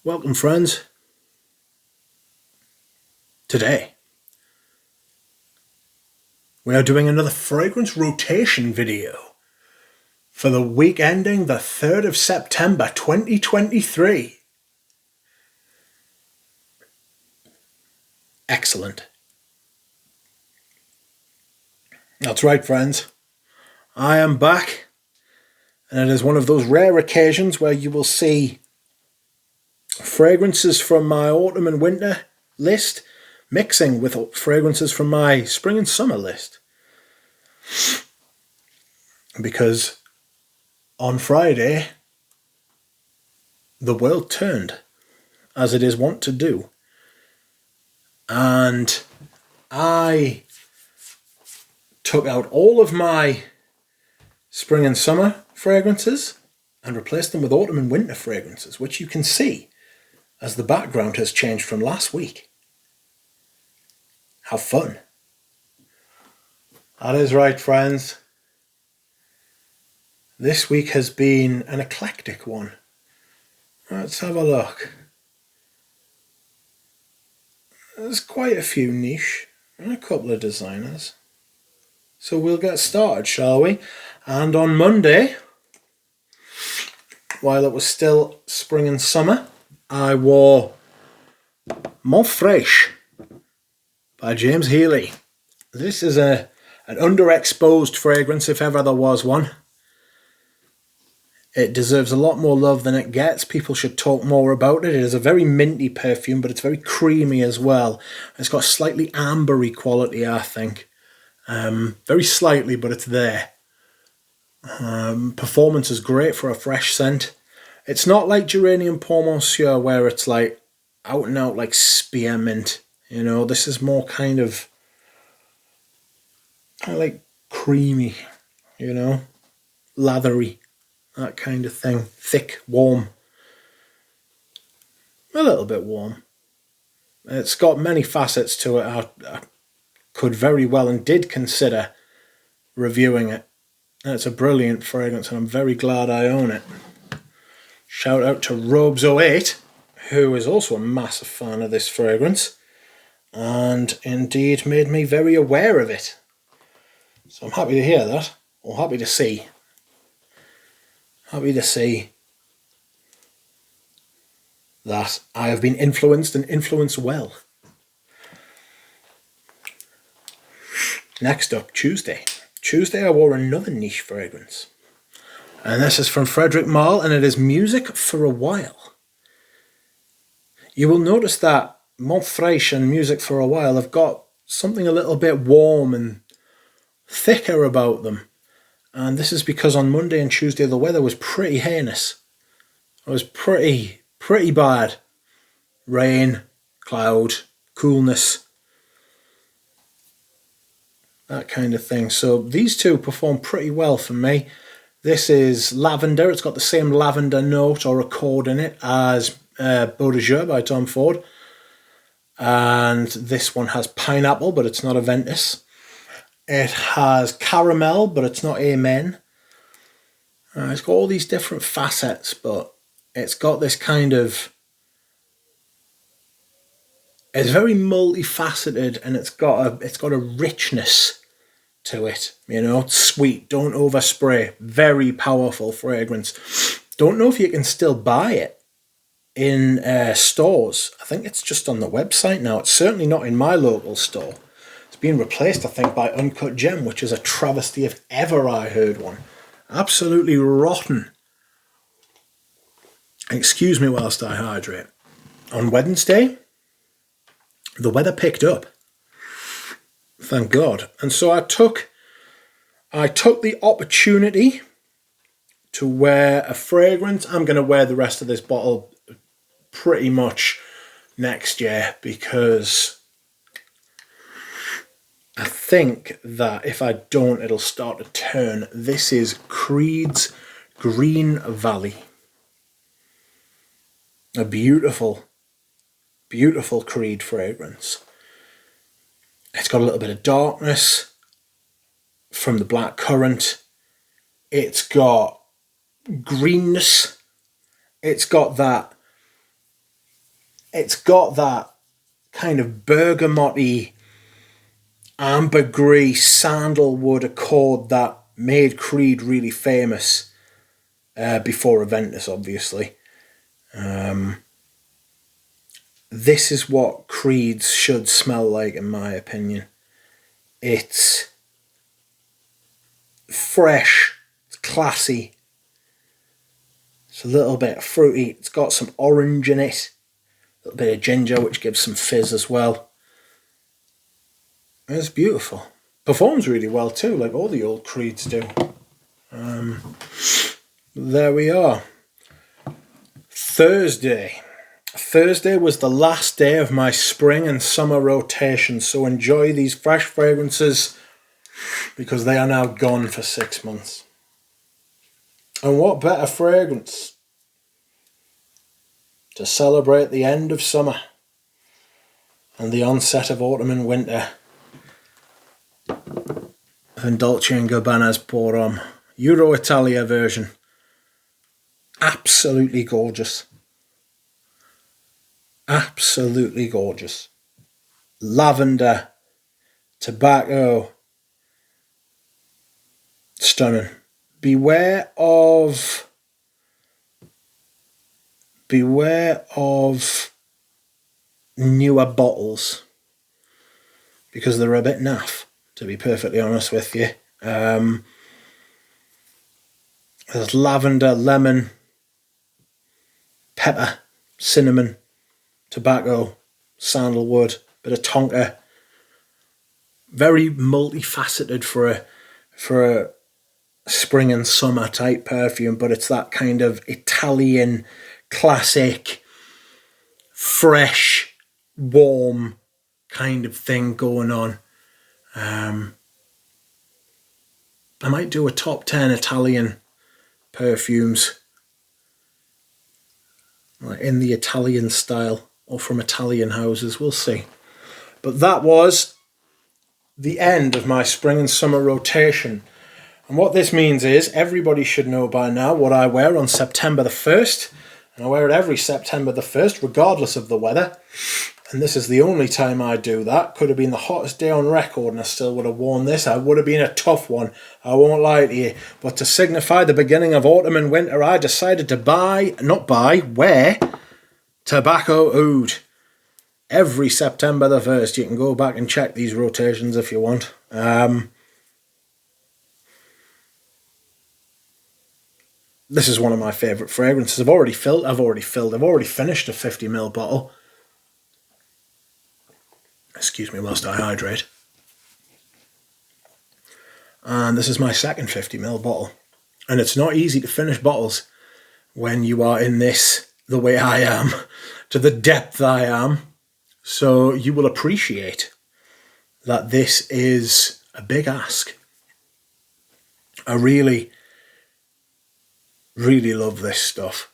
Welcome, friends. Today, we are doing another fragrance rotation video for the week ending the 3rd of September 2023. Excellent. That's right, friends. I am back, and it is one of those rare occasions where you will see fragrances from my autumn and winter list mixing with fragrances from my spring and summer list. Because on Friday, the world turned, as it is wont to do. And I took out all of my spring and summer fragrances and replaced them with autumn and winter fragrances, which you can see as the background has changed from last week. How fun. That is right, friends. This week has been an eclectic one. Let's have a look. There's quite a few niche and a couple of designers. So we'll get started, shall we? And on Monday, while it was still spring and summer, I wore Mont Fraîche by James Healy. This is an underexposed fragrance, if ever there was one. It deserves a lot more love than it gets. People should talk more about it. It is a very minty perfume, but it's very creamy as well. It's got a slightly ambery quality, I think. Very slightly, but it's there. Performance is great for a fresh scent. It's not like Geranium Pour Monsieur, where it's like out and out like spearmint. You know, this is more kind of like creamy, you know, lathery, that kind of thing. Thick, warm. A little bit warm. It's got many facets to it. I could very well and did consider reviewing it. It's a brilliant fragrance and I'm very glad I own it. Shout out to Robes08, who is also a massive fan of this fragrance and indeed made me very aware of it. So I'm happy to hear that, or happy to see. Happy to see that I have been influenced and influenced well. Next up, Tuesday. Tuesday I wore another niche fragrance. And this is from Frederic Malle, and it is Music for a While. You will notice that Mont Fraîche and Music for a While have got something a little bit warm and thicker about them. And this is because on Monday and Tuesday the weather was pretty heinous. It was pretty bad. Rain, cloud, coolness, that kind of thing. So these two perform pretty well for me. This is lavender. It's got the same lavender note or accord in it as Beau de Jour by Tom Ford. And this one has pineapple, but it's not a Ventus. It has caramel, but it's not Amen. It's got all these different facets, but it's got this kind of... It's very multifaceted, and it's got a richness to it. You know, it's sweet. Don't overspray. Very powerful fragrance. Don't know if you can still buy it in stores. I think it's just on the website now. It's certainly not in my local store. It's been replaced, I think, by Uncut Gem, which is a travesty if ever I heard one. Absolutely rotten. Excuse me whilst I hydrate. On Wednesday, the weather picked up. Thank God. And so I took the opportunity to wear a fragrance. I'm going to wear the rest of this bottle pretty much next year because I think that if I don't, it'll start to turn. This is Creed's Green Valley. A beautiful, beautiful Creed fragrance. It's got a little bit of darkness from the black currant. It's got greenness. It's got that It's got that kind of bergamoty, ambergris, sandalwood accord that made Creed really famous before Aventus, obviously. This is what Creeds should smell like, in my opinion. It's fresh, it's classy, it's a little bit fruity, it's got some orange in it, a little bit of ginger, which gives some fizz as well. It's beautiful. Performs really well too, like all the old Creeds do. There we are. Thursday. Thursday was the last day of my spring and summer rotation, so enjoy these fresh fragrances because they are now gone for 6 months. And what better fragrance to celebrate the end of summer and the onset of autumn and winter than Dolce & Gabbana's Pour Homme Euro Italia version. Absolutely gorgeous. Absolutely gorgeous. Lavender, tobacco, stunning. Beware of newer bottles because they're a bit naff, to be perfectly honest with you. There's lavender, lemon, pepper, cinnamon, tobacco, sandalwood, bit of tonka. Very multifaceted for a spring and summer type perfume, but it's that kind of Italian, classic, fresh, warm kind of thing going on. I might do a top 10 Italian perfumes in the Italian style or from Italian houses, we'll see. But that was the end of my spring and summer rotation. And what this means is everybody should know by now what I wear on September the 1st. And I wear it every September the 1st, regardless of the weather. And this is the only time I do that. Could have been the hottest day on record and I still would have worn this. I would have been a tough one, I won't lie to you. But to signify the beginning of autumn and winter, I decided to wear Tobacco Oud. Every September the 1st. You can go back and check these rotations if you want. This is one of my favourite fragrances. I've already finished a 50ml bottle. Excuse me whilst I hydrate. And this is my second 50ml bottle. And it's not easy to finish bottles when you are in this the way I am, to the depth I am. So you will appreciate that this is a big ask. I really, really love this stuff.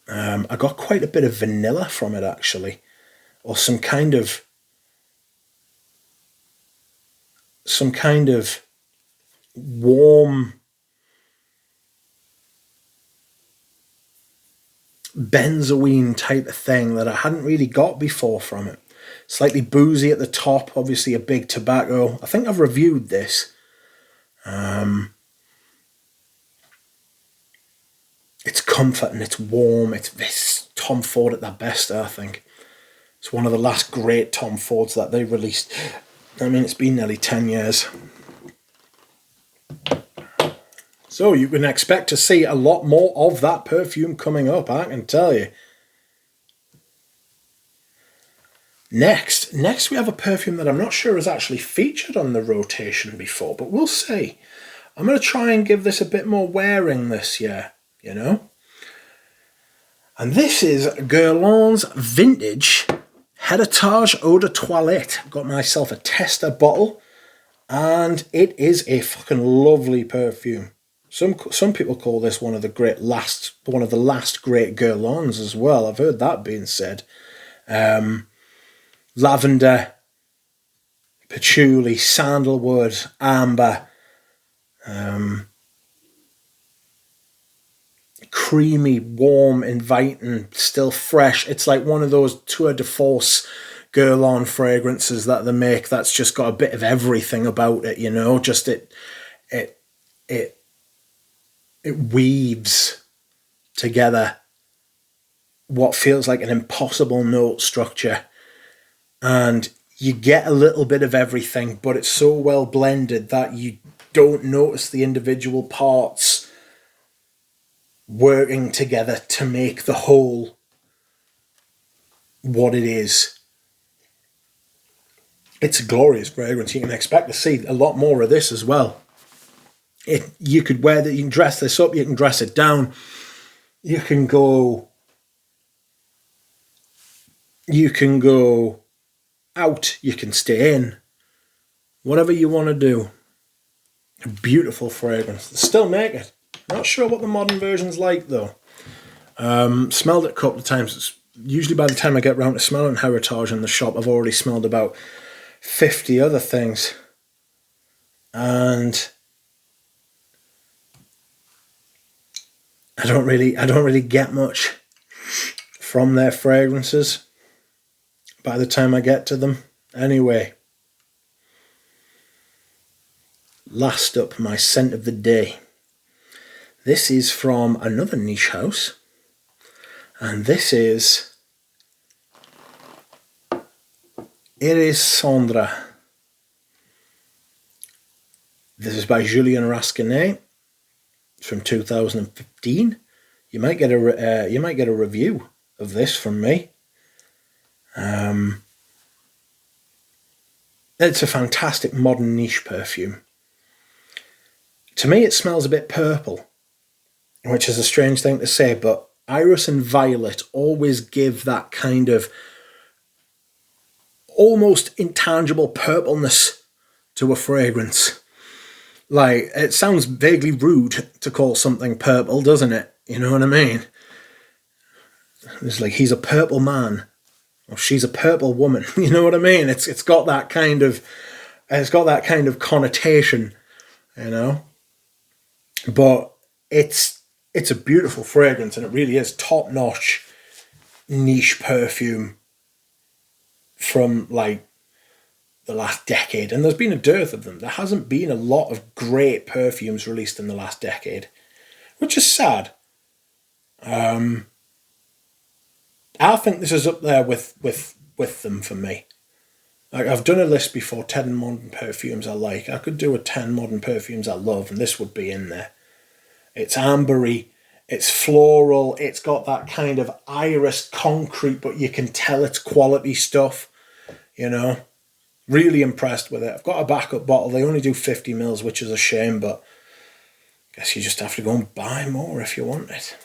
I got quite a bit of vanilla from it actually, or some kind of warm benzoine type of thing that I hadn't really got before from it. Slightly boozy at the top, obviously a big tobacco. I think I've reviewed this. It's comforting, it's warm, it's Tom Ford at their best, I think. It's one of the last great Tom Fords that they released. I mean, it's been nearly 10 years. So you can expect to see a lot more of that perfume coming up, I can tell you. Next we have a perfume that I'm not sure has actually featured on the rotation before, but we'll see. I'm going to try and give this a bit more wearing this year, you know. And this is Guerlain's Vintage Heritage Eau de Toilette. Got myself a tester bottle, and it is a fucking lovely perfume. Some people call this one of the last great Guerlains as well. I've heard that being said. Lavender, patchouli, sandalwood, amber, creamy, warm, inviting, still fresh. It's like one of those tour de force Guerlain fragrances that they make that's just got a bit of everything about it, you know, just it weaves together what feels like an impossible note structure, and you get a little bit of everything, but it's so well blended that you don't notice the individual parts working together to make the whole what it is. It's a glorious fragrance. You can expect to see a lot more of this as well. You could wear that. You can dress this up. You can dress it down. You can go out. You can stay in. Whatever you want to do. A beautiful fragrance. They still make it. Not sure what the modern version's like though. Smelled it a couple of times. It's usually by the time I get round to smelling Heritage in the shop, I've already smelled about 50 other things. And I don't really get much from their fragrances by the time I get to them. Anyway, last up, my scent of the day. This is from another niche house, and this is Iris Cendre. This is by Julien Rasquinet. It's from 2015. You might get a review of this from me. It's a fantastic modern niche perfume. To me, it smells a bit purple, which is a strange thing to say, but iris and violet always give that kind of almost intangible purpleness to a fragrance. Like, it sounds vaguely rude to call something purple, doesn't it? You know what I mean? It's like, he's a purple man, or she's a purple woman. You know what I mean? It's got that kind of connotation, you know. But it's a beautiful fragrance, and it really is top-notch niche perfume from like the last decade. And there's been a dearth of them. There hasn't been a lot of great perfumes released in the last decade, which is sad. I think this is up there with them for me. Like, I've done a list before, 10 modern perfumes I like. I could do a 10 modern perfumes I love, and this would be in there. It's ambery, it's floral, it's got that kind of iris concrete, but you can tell it's quality stuff, you know. Really impressed with it. I've got a backup bottle. They only do 50 mils, which is a shame, but I guess you just have to go and buy more if you want it.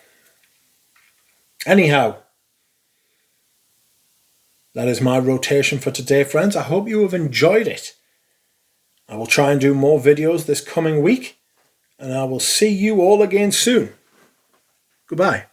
Anyhow, that is my rotation for today, friends. I hope you have enjoyed it. I will try and do more videos this coming week, and I will see you all again soon. Goodbye.